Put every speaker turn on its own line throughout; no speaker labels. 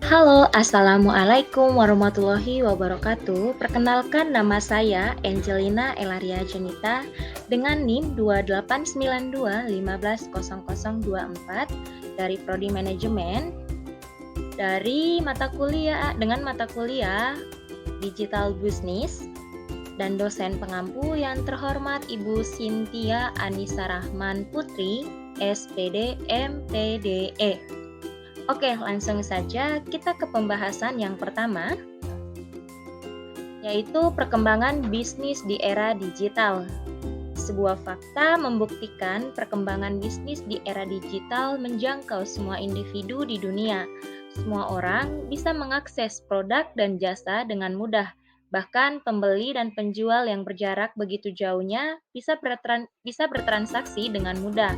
Halo, Assalamualaikum warahmatullahi wabarakatuh. Perkenalkan nama saya Angelina Elaria Janita dengan NIM 2892150024 dari Prodi Manajemen dengan mata kuliah Digital Business dan dosen pengampu yang terhormat Ibu Cynthia Anissa Rahman Putri, SPD MPDE. Oke, langsung saja kita ke pembahasan yang pertama, yaitu perkembangan bisnis di era digital. Sebuah fakta membuktikan perkembangan bisnis di era digital menjangkau semua individu di dunia. Semua orang bisa mengakses produk dan jasa dengan mudah. Bahkan pembeli dan penjual yang berjarak begitu jauhnya bisa bertransaksi dengan mudah.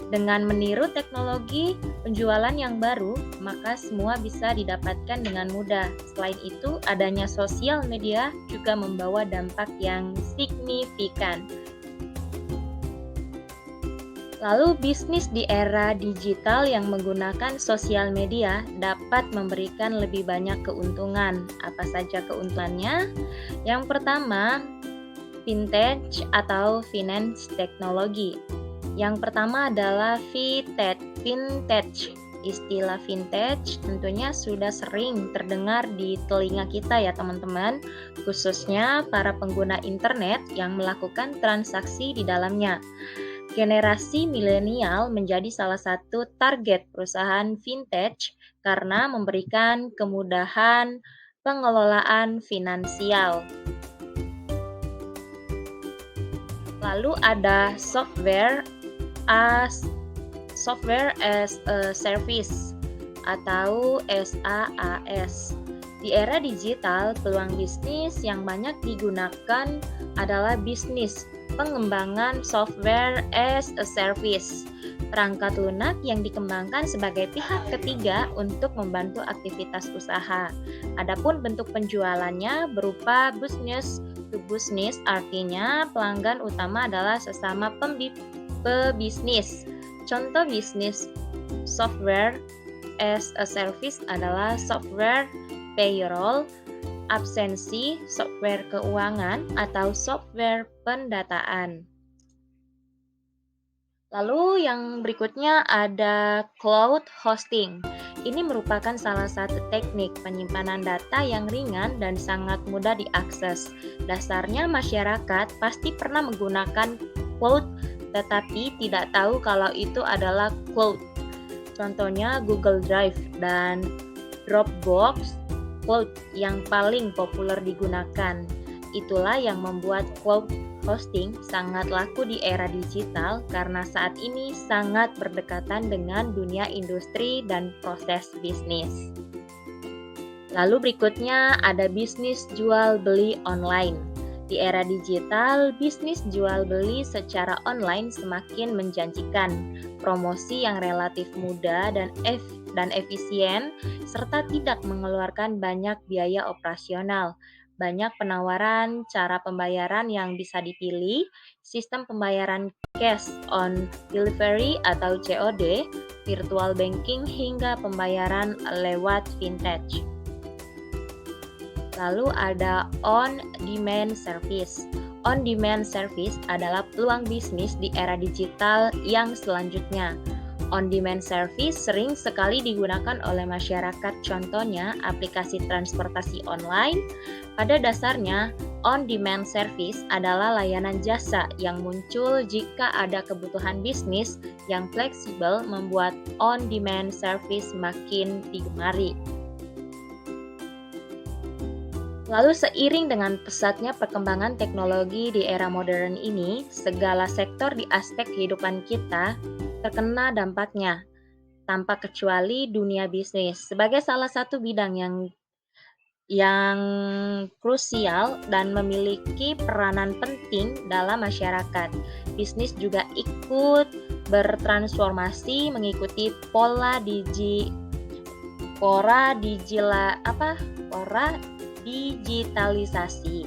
Dengan meniru teknologi penjualan yang baru, maka semua bisa didapatkan dengan mudah. Selain itu, adanya sosial media juga membawa dampak yang signifikan. Lalu, bisnis di era digital yang menggunakan sosial media dapat memberikan lebih banyak keuntungan. Apa saja keuntungannya? Yang pertama, vintage atau finance technology. Yang pertama adalah vintage. Istilah vintage tentunya sudah sering terdengar di telinga kita ya teman-teman, khususnya para pengguna internet yang melakukan transaksi di dalamnya. Generasi milenial menjadi salah satu target perusahaan vintage karena memberikan kemudahan pengelolaan finansial. Lalu ada software as a service atau SaaS. Di era digital, peluang bisnis yang banyak digunakan adalah bisnis pengembangan software as a service, perangkat lunak yang dikembangkan sebagai pihak ketiga untuk membantu aktivitas usaha. Adapun bentuk penjualannya berupa business to business, artinya pelanggan utama adalah sesama pebisnis. Contoh bisnis software as a service adalah software payroll, absensi, software keuangan, atau software pendataan. Lalu yang berikutnya ada cloud hosting. Ini merupakan salah satu teknik penyimpanan data yang ringan dan sangat mudah diakses. Dasarnya masyarakat pasti pernah menggunakan cloud tetapi tidak tahu kalau itu adalah cloud. Contohnya Google Drive dan Dropbox cloud yang paling populer digunakan. Itulah yang membuat cloud hosting sangat laku di era digital karena saat ini sangat berdekatan dengan dunia industri dan proses bisnis. Lalu berikutnya ada bisnis jual beli online. Di era digital, bisnis jual beli secara online semakin menjanjikan. Promosi yang relatif mudah dan efisien serta tidak mengeluarkan banyak biaya operasional. Banyak penawaran cara pembayaran yang bisa dipilih, sistem pembayaran cash on delivery atau COD, virtual banking hingga pembayaran lewat vintage. Lalu ada on-demand service. On-demand service adalah peluang bisnis di era digital yang selanjutnya. On-demand service sering sekali digunakan oleh masyarakat, contohnya aplikasi transportasi online. Pada dasarnya, on-demand service adalah layanan jasa yang muncul jika ada kebutuhan bisnis yang fleksibel membuat on-demand service makin digemari. Lalu seiring dengan pesatnya perkembangan teknologi di era modern ini, segala sektor di aspek kehidupan kita terkena dampaknya, tanpa kecuali dunia bisnis. Sebagai salah satu bidang yang krusial dan memiliki peranan penting dalam masyarakat, bisnis juga ikut bertransformasi mengikuti pola digitalisasi.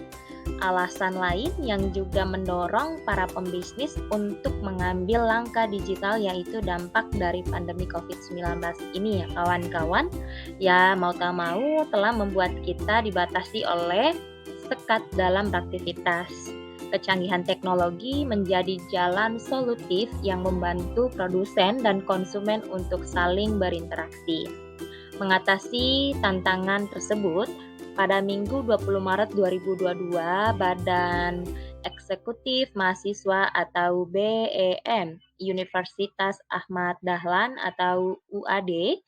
Alasan lain yang juga mendorong para pembisnis untuk mengambil langkah digital yaitu dampak dari pandemi COVID-19 ini ya kawan-kawan. Ya mau tak mau telah membuat kita dibatasi oleh sekat dalam beraktivitas. Kecanggihan teknologi menjadi jalan solutif yang membantu produsen dan konsumen untuk saling berinteraksi. Mengatasi tantangan tersebut, pada Minggu 20 Maret 2022, Badan Eksekutif Mahasiswa atau BEM Universitas Ahmad Dahlan atau UAD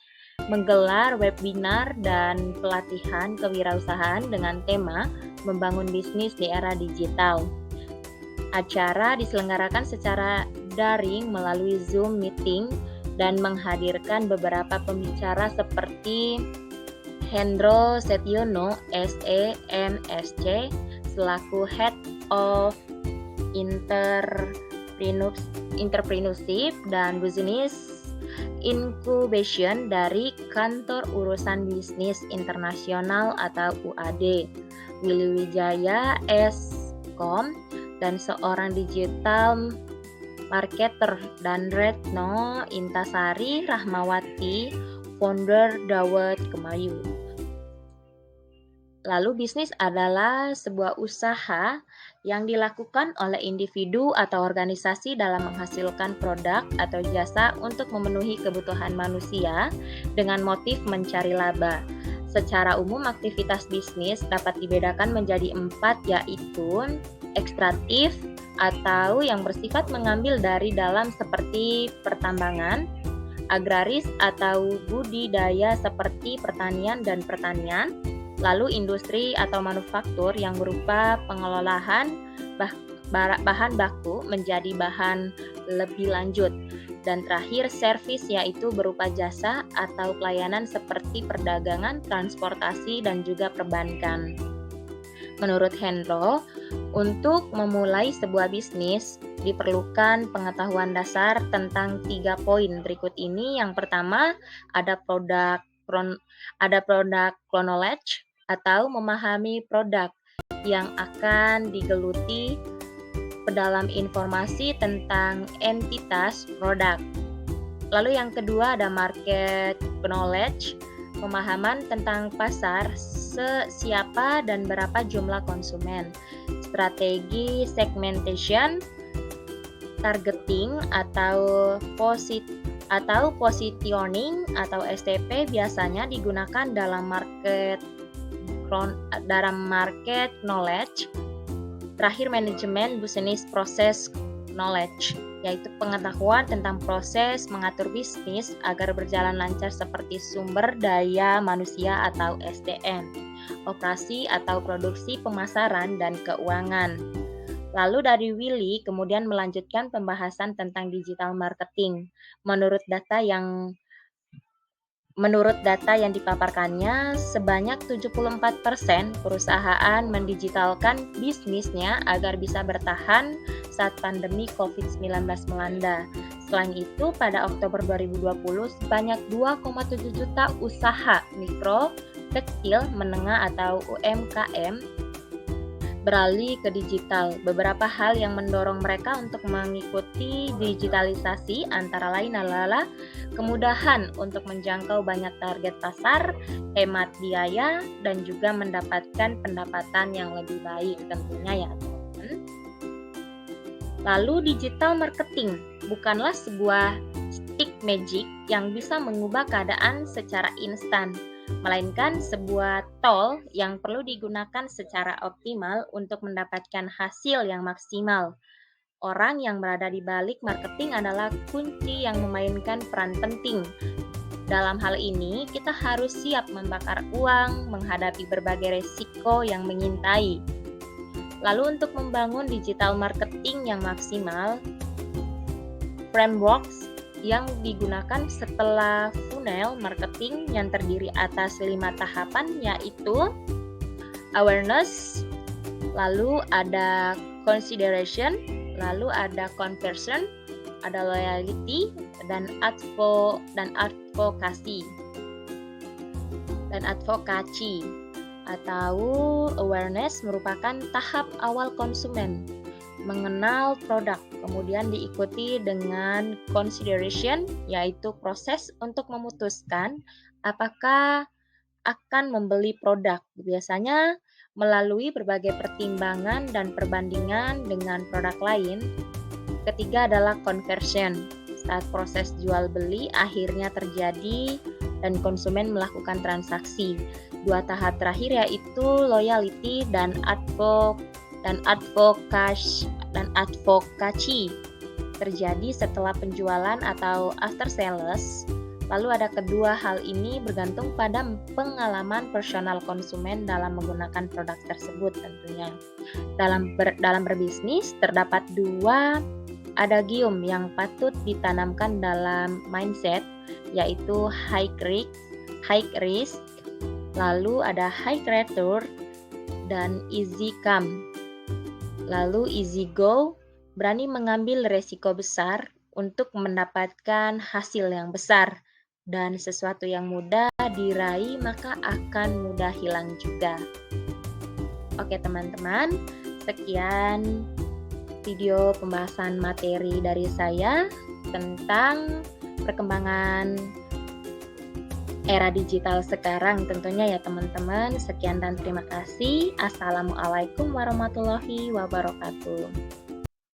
menggelar webinar dan pelatihan kewirausahaan dengan tema Membangun Bisnis di Era Digital. Acara diselenggarakan secara daring melalui Zoom meeting dan menghadirkan beberapa pembicara seperti Hendro Setiono, SE, MSc, selaku Head of Entrepreneurship dan Business Incubation dari Kantor Urusan Bisnis Internasional atau UAD, Willy Wijaya, S.Com, dan seorang digital marketer, dan Retno Intasari Rahmawati, founder Dawet Kemayu. Lalu bisnis adalah sebuah usaha yang dilakukan oleh individu atau organisasi dalam menghasilkan produk atau jasa untuk memenuhi kebutuhan manusia dengan motif mencari laba. Secara umum aktivitas bisnis dapat dibedakan menjadi 4 yaitu ekstraktif atau yang bersifat mengambil dari dalam seperti pertambangan, agraris atau budidaya seperti pertanian dan pertanian, lalu industri atau manufaktur yang berupa pengelolaan bahan baku menjadi bahan lebih lanjut, dan terakhir servis yaitu berupa jasa atau pelayanan seperti perdagangan, transportasi, dan juga perbankan. Menurut Hendro, untuk memulai sebuah bisnis diperlukan pengetahuan dasar tentang 3 poin berikut ini. Yang pertama, ada product knowledge atau memahami produk yang akan digeluti dalam informasi tentang entitas produk. Lalu yang kedua ada market knowledge, pemahaman tentang pasar, siapa dan berapa jumlah konsumen. Strategi segmentation, targeting atau positioning atau STP biasanya digunakan dalam market knowledge. Terakhir manajemen business process knowledge, yaitu pengetahuan tentang proses mengatur bisnis agar berjalan lancar seperti sumber daya manusia atau SDM, operasi atau produksi, pemasaran, dan keuangan. Lalu dari Willy kemudian melanjutkan pembahasan tentang digital marketing. Menurut data yang dipaparkannya, sebanyak 74% perusahaan mendigitalkan bisnisnya agar bisa bertahan saat pandemi COVID-19 melanda. Selain itu, pada Oktober 2020, sebanyak 2,7 juta usaha mikro, kecil, menengah atau UMKM beralih ke digital. Beberapa hal yang mendorong mereka untuk mengikuti digitalisasi antara lain adalah kemudahan untuk menjangkau banyak target pasar, hemat biaya, dan juga mendapatkan pendapatan yang lebih baik tentunya ya teman-teman. Lalu digital marketing bukanlah sebuah stick magic yang bisa mengubah keadaan secara instan, melainkan sebuah tool yang perlu digunakan secara optimal untuk mendapatkan hasil yang maksimal. Orang yang berada di balik marketing adalah kunci yang memainkan peran penting. Dalam hal ini, kita harus siap membakar uang, menghadapi berbagai resiko yang mengintai. Lalu untuk membangun digital marketing yang maksimal, frameworks yang digunakan setelah funnel marketing yang terdiri atas 5 tahapan yaitu awareness, lalu ada consideration, lalu ada conversion, ada loyalty, dan advocacy. atau awareness merupakan tahap awal konsumen mengenal produk, kemudian diikuti dengan consideration, yaitu proses untuk memutuskan apakah akan membeli produk. Biasanya melalui berbagai pertimbangan dan perbandingan dengan produk lain. Ketiga adalah conversion. Saat proses jual beli akhirnya terjadi dan konsumen melakukan transaksi. Dua tahap terakhir yaitu loyalty dan advocacy terjadi setelah penjualan atau after sales. Lalu ada kedua hal ini bergantung pada pengalaman personal konsumen dalam menggunakan produk tersebut tentunya. Dalam berbisnis terdapat dua adagium yang patut ditanamkan dalam mindset, yaitu high risk, lalu ada high return dan easy come. Lalu easy go, berani mengambil resiko besar untuk mendapatkan hasil yang besar, dan sesuatu yang mudah diraih maka akan mudah hilang juga. Oke teman-teman, sekian video pembahasan materi dari saya tentang perkembangan era digital sekarang tentunya ya teman-teman. Sekian dan terima kasih. Assalamualaikum warahmatullahi wabarakatuh.